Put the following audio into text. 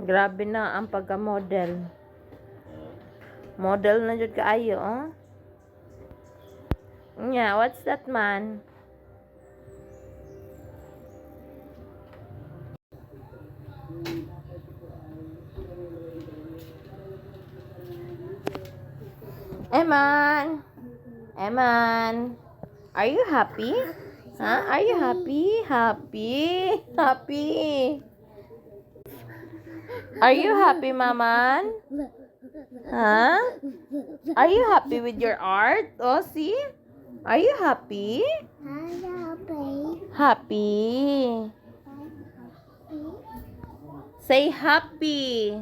Grabe na ang pagka-model. Model na jud kaayo, oh. Yeah, what's that, man? Eman! Eman! Are you happy? Huh? Are you happy? Happy? Happy? Are you happy, Maman? Huh? Are you happy with your art? Oh, see? Are you happy? Happy. Say happy.